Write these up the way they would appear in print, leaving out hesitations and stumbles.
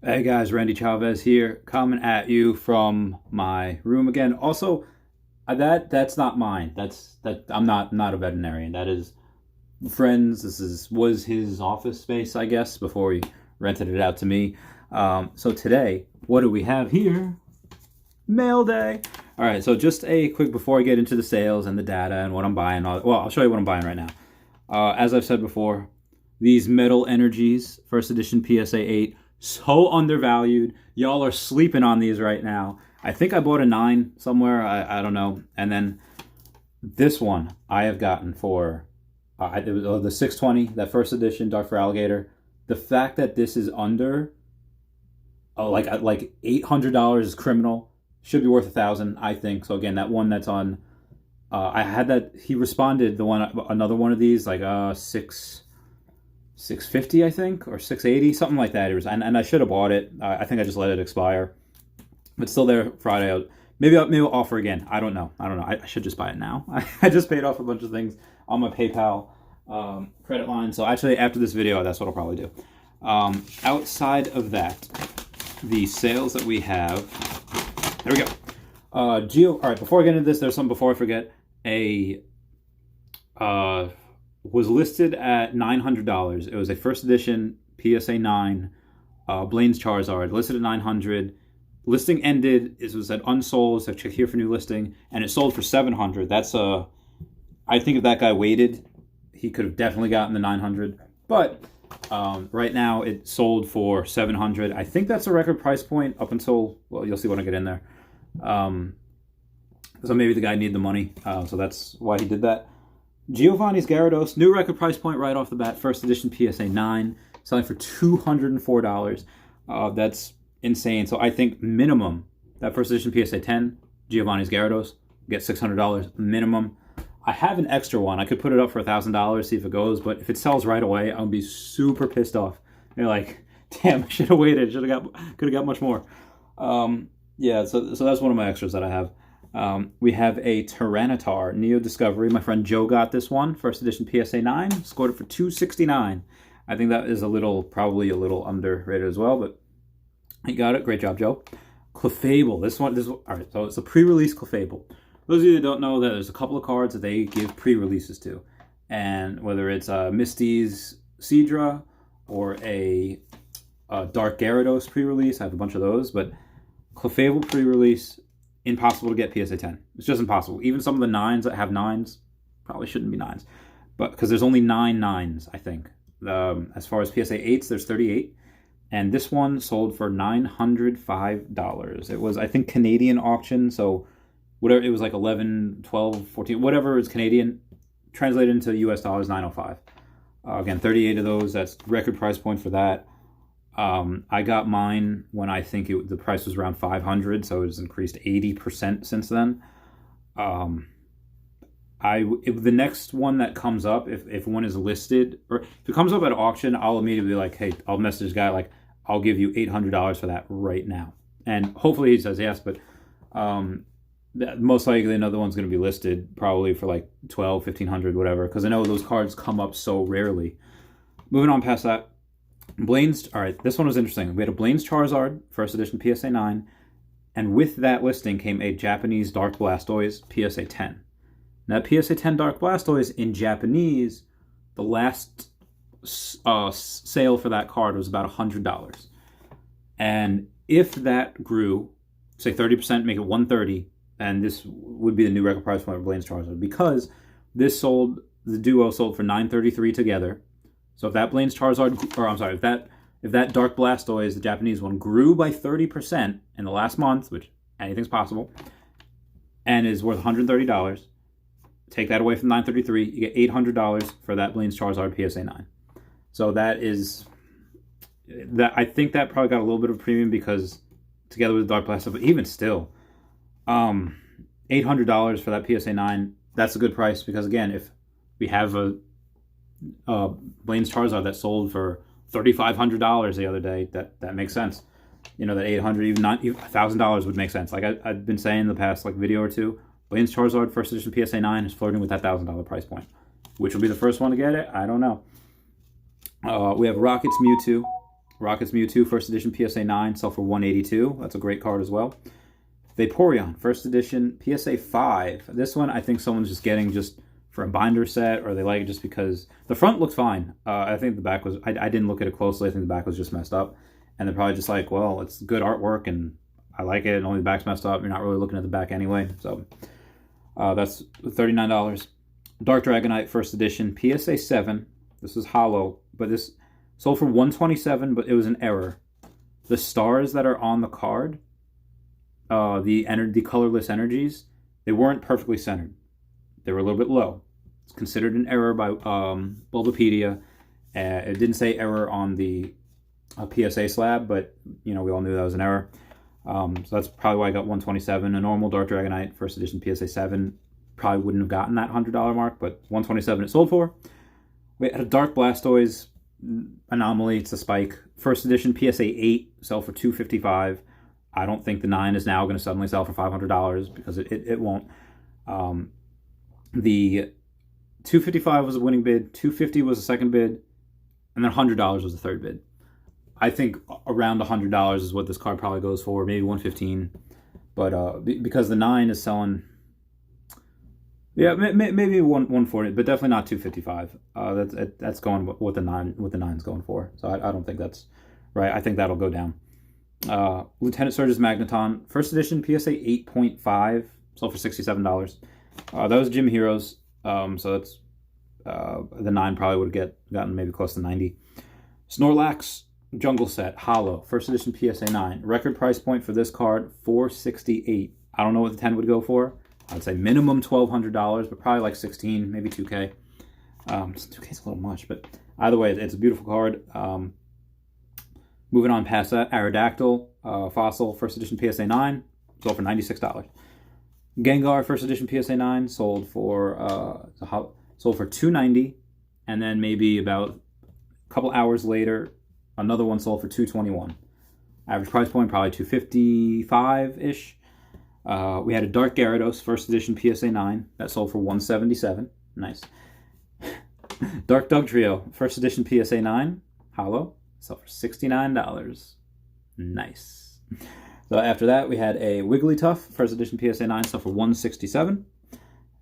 Hey guys, Randy Chavez here, coming at you from my room again. Also, that's not mine. That I'm not a veterinarian. That is friends. Was his office space, I guess, before he rented it out to me. So today, what do we have here? Mail day. All right. So just a quick before I get into the sales and the data and what I'm buying. Well, I'll show you what I'm buying right now. As I've said before, these Metal Energies First Edition PSA 8. So undervalued. Y'all are sleeping on these right now. I think I bought a 9 somewhere. I don't know. And then this one I have gotten for it was the 620, that first edition Dark for Alligator. The fact that this is under like $800 is criminal. Should be worth $1,000, I think. So again, that one that's on. I had that. He responded another one of these like 650, I think, or 680, something like that. It was, and I should have bought it. I think I just let it expire, but still there Friday. Maybe I'll offer again. I don't know. I should just buy it now. I just paid off a bunch of things on my PayPal credit line. So actually, after this video, that's what I'll probably do. Outside of that, the sales that we have. There we go. All right. Before I get into this, there's something before I forget. Was listed at $900. It was a first edition PSA 9 Blaine's Charizard, listed at $900. Listing ended. It was at unsold, so check here for new listing, and it sold for $700. That's I think if that guy waited, he could have definitely gotten the $900. But right now it sold for $700. I think that's a record price point up until, well, you'll see when I get in there. So maybe the guy needed the money, so that's why he did that. Giovanni's Gyarados, new record price point right off the bat, first edition PSA 9, selling for $204. That's insane. So I think minimum, that first edition PSA 10, Giovanni's Gyarados, get $600 minimum. I have an extra one. I could put it up for $1,000, see if it goes, but if it sells right away, I'll be super pissed off. You're like, damn, I should have waited. Could have got much more. Yeah, so that's one of my extras that I have. We have a Tyranitar Neo Discovery. My friend Joe got this one, first edition PSA 9, scored it for $269. I think that is probably a little underrated as well, but he got it. Great job, Joe. Clefable. This one, all right, so it's a pre-release Clefable. Those of you that don't know, that there's a couple of cards that they give pre-releases to, and whether it's Misty's Seadra or a Dark Gyarados pre-release, I have a bunch of those, but Clefable pre-release, impossible to get PSA 10. It's just impossible. Even some of the 9s that have 9s probably shouldn't be 9s, but because there's only 9 9s, I think. As far as PSA 8s, there's 38, and this one sold for $905. It was, I think, Canadian auction, so whatever, it was like 11, 12, 14, whatever is Canadian, translated into US dollars, $905. Again, 38 of those. That's record price point for that. I got mine when I think the price was around $500, so it's increased 80% since then. If the next one that comes up, if one is listed, or if it comes up at auction, I'll immediately be like, hey, I'll message this guy, like, I'll give you $800 for that right now. And hopefully he says yes, but most likely another one's going to be listed probably for like $1,200, $1,500, whatever, because I know those cards come up so rarely. Moving on past that. Blaine's, all right, this one was interesting. We had a Blaine's Charizard, first edition PSA 9, and with that listing came a Japanese Dark Blastoise PSA 10. Now, PSA 10 Dark Blastoise in Japanese, the last sale for that card was about $100. And if that grew, say 30%, make it $130, and this would be the new record price point for Blaine's Charizard, because the duo sold for $933 together. So if that Blaine's Charizard, or I'm sorry, if that Dark Blastoise, the Japanese one, grew by 30% in the last month, which anything's possible, and is worth $130, take that away from $933, you get $800 for that Blaine's Charizard PSA 9. So that is, I think that probably got a little bit of a premium because together with the Dark Blastoise, but even still, $800 for that PSA 9, that's a good price because, again, if we have a Blaine's Charizard that sold for $3,500 the other day, that makes sense. You know, that $800, even $1,000 would make sense. Like I've been saying in the past video or two, Blaine's Charizard first edition PSA 9 is flirting with that $1,000 price point. Which will be the first one to get it? I don't know. We have Rocket's Mewtwo. Rockets Mewtwo, first edition PSA 9, sell for $182. That's a great card as well. Vaporeon, first edition PSA 5. This one I think someone's just getting just for a binder set, or they like it just because the front looks fine. I think the back was, I didn't look at it closely. I think the back was just messed up. And they're probably just like, well, it's good artwork and I like it, and only the back's messed up. You're not really looking at the back anyway. So that's $39. Dark Dragonite, first edition, PSA 7. This is hollow, but this sold for $127, but it was an error. The stars that are on the card, the colorless energies, they weren't perfectly centered. They were a little bit low. It's considered an error by Bulbapedia. It didn't say error on the PSA slab, but we all knew that was an error. So that's probably why I got $127. A normal Dark Dragonite, first edition PSA 7, probably wouldn't have gotten that $100 mark, but $127 it sold for. We had a Dark Blastoise anomaly. It's a spike. First edition PSA 8, sell for $255. I don't think the 9 is now going to suddenly sell for $500 because it won't. The $255 was a winning bid, $250 was a second bid, and then $100 was the third bid. I think around $100 is what this card probably goes for, maybe $115. But because the 9 is selling, yeah, maybe $140, but definitely not $255. That's going what the 9's going for. So I don't think that's right. I think that'll go down. Lieutenant Surge's Magneton, first edition PSA 8.5, sold for $67. That was Gym Heroes, so that's the 9 probably would have gotten maybe close to $90. Snorlax Jungle Set, hollow, first edition PSA 9. Record price point for this card, $468. I don't know what the 10 would go for. I'd say minimum $1,200, but probably like $16, maybe $2K. $2K is a little much, but either way, it's a beautiful card. Moving on past that, Aerodactyl Fossil, first edition PSA 9, sold for $96. Gengar, first edition PSA 9, sold for $290, and then maybe about a couple hours later, another one sold for $221. Average price point probably $255-ish. We had a Dark Gyarados, first edition PSA 9, that sold for $177. Nice. Dark Dugtrio, first edition PSA 9, hollow, sold for $69. Nice. So after that, we had a Wigglytuff, first edition PSA 9, sold for $167.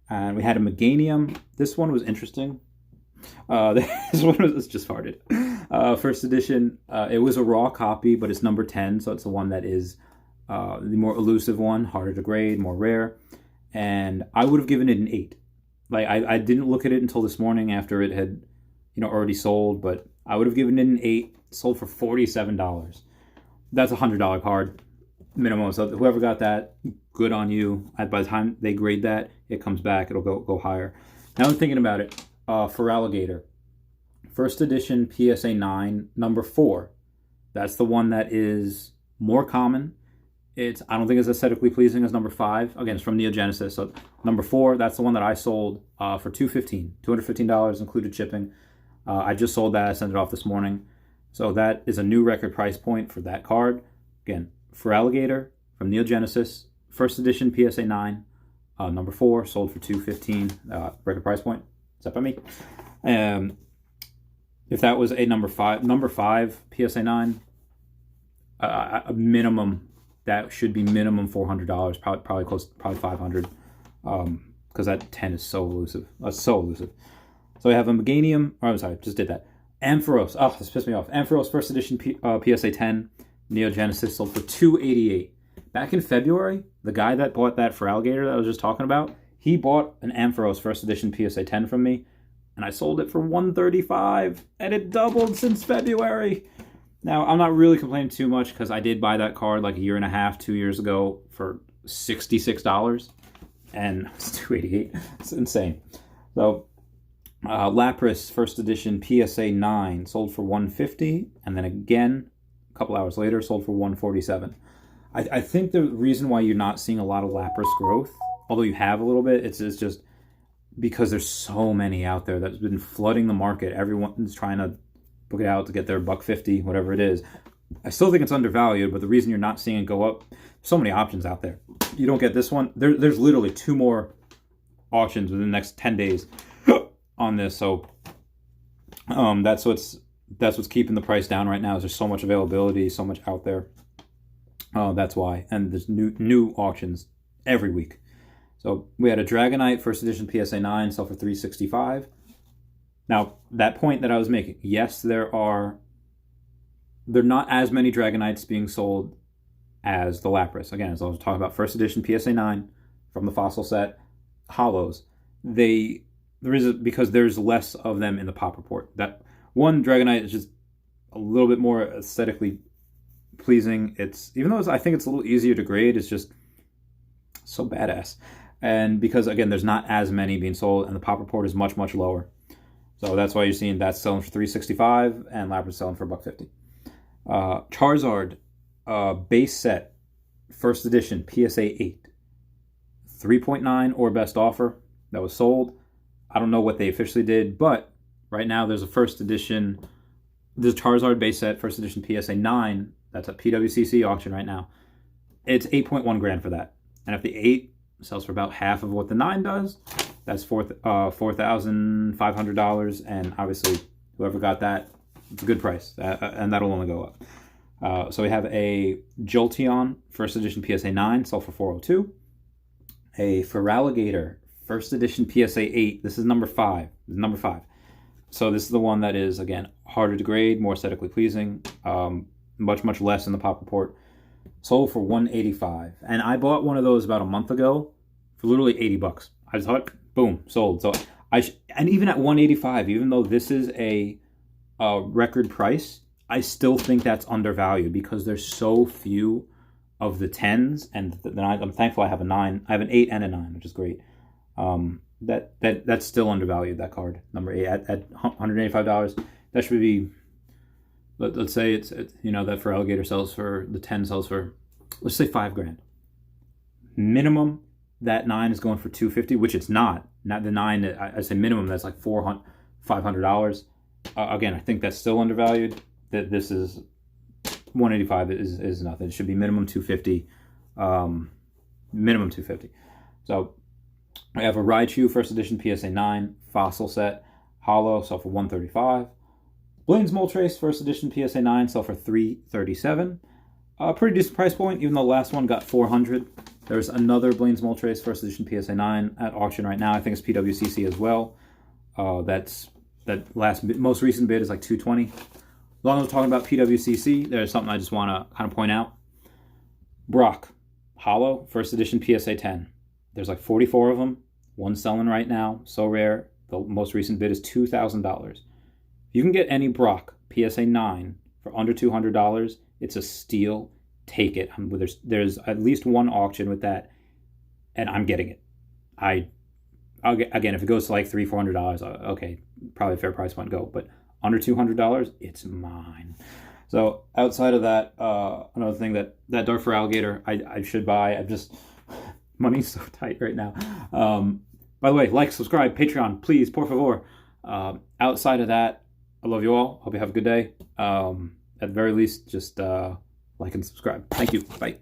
And we had a Meganium. This one was interesting. This one was just farted. First edition, it was a raw copy, but it's number 10, so it's the one that is the more elusive one, harder to grade, more rare. And I would have given it an 8. Like I didn't look at it until this morning after it had, already sold, but I would have given it an 8. Sold for $47. That's a $100 card minimum. So whoever got that, good on you. By the time they grade that, it comes back. It'll go higher. Now I'm thinking about it. For Alligator, first edition PSA 9, number 4. That's the one that is more common. I don't think it's aesthetically pleasing as number 5. Again, it's from Neogenesis. So number 4, that's the one that I sold for $215, included shipping. I just sold that. I sent it off this morning. So that is a new record price point for that card. Again, for Alligator from Neogenesis, first edition PSA 9, number 4, sold for $215, record price point. Set by me. If that was a number 5 PSA 9, a minimum, that should be minimum $400, probably $500, because that 10 is so elusive. So elusive. So we have a Meganium. Oh, I'm sorry, just did that. Ampharos. Oh, this pissed me off. Ampharos, first edition PSA 10, Neogenesis, sold for $288. Back in February, the guy that bought that for Alligator that I was just talking about, he bought an Ampharos first edition PSA 10 from me, and I sold it for $135, and it doubled since February. Now, I'm not really complaining too much because I did buy that card like a year and a half, 2 years ago for $66, and it's $288. It's insane. So, Lapras, first edition PSA 9, sold for $150, and then again, a couple hours later, sold for $147. I think the reason why you're not seeing a lot of Lapras growth, although you have a little bit, it's just because there's so many out there that's been flooding the market. Everyone's trying to book it out to get their $150, whatever it is. I still think it's undervalued, but the reason you're not seeing it go up, so many options out there. You don't get this one. There's literally 2 more auctions within the next 10 days on this, so that's what's That's what's keeping the price down right now. Is there's so much availability, so much out there. That's why. And there's new auctions every week. So we had a Dragonite first edition PSA 9 sell for $365. Now, that point that I was making, yes, there are not as many Dragonites being sold as the Lapras. Again, as I was talking about first edition PSA 9 from the fossil set, hollows. Because there's less of them in the pop report. That one Dragonite is just a little bit more aesthetically pleasing. Even though I think it's a little easier to grade, it's just so badass. And because, again, there's not as many being sold, and the pop report is much, much lower. So that's why you're seeing that selling for $365 and Lapras selling for $150. Charizard base set, first edition, PSA 8. 3.9 or best offer that was sold. I don't know what they officially did, but right now there's a first edition, there's a Charizard base set, first edition PSA 9. That's at PWCC auction right now. It's 8.1 grand for that. And if the 8 sells for about half of what the 9 does, that's $4,500. And obviously, whoever got that, it's a good price. And that'll only go up. So we have a Jolteon, first edition PSA 9, sold for $402. A Feraligatr, first edition PSA 8. This is number 5. Number 5. So this is the one that is, again, harder to grade, more aesthetically pleasing, much, much less in the pop report. Sold for $185. And I bought one of those about a month ago for literally $80. I just thought, boom, sold. So and even at $185, even though this is a record price, I still think that's undervalued because there's so few of the 10s, and I'm thankful I have a 9. I have an 8 and a 9, which is great. That's still undervalued, that card, number 8, at $185. That should be, let's say it's that Feraligatr sells for, the 10 sells for, let's say $5 grand. Minimum, that 9 is going for $250, which it's not. Not the 9, I say minimum, that's like $500. Again, I think that's still undervalued. That this is $185 is nothing. It should be minimum $250. Minimum $250. So I have a Raichu first edition PSA 9 fossil set hollow, sell for $135. Blaine's Moltres first edition PSA 9 sell for $337. Pretty decent price point, even though the last one got $400. There's another Blaine's Moltres first edition PSA 9 at auction right now. I think it's PWCC as well. That most recent bid is like $220. As long as we're talking about PWCC, there's something I just want to kind of point out. Brock, hollow, first edition PSA 10. There's like 44 of them. One selling right now, so rare. The most recent bid is $2,000. If you can get any Brock PSA 9 for under $200, it's a steal. Take it. There's at least one auction with that, and I'm getting it. Again, if it goes to like $300-$400, okay, probably a fair price point, go. But under $200, it's mine. So outside of that, another thing that Dark Feraligatr I should buy. Money's so tight right now. By the way, like, subscribe, Patreon, please, por favor. Outside of that, I love you all. Hope you have a good day. At the very least, just like and subscribe. Thank you. Bye.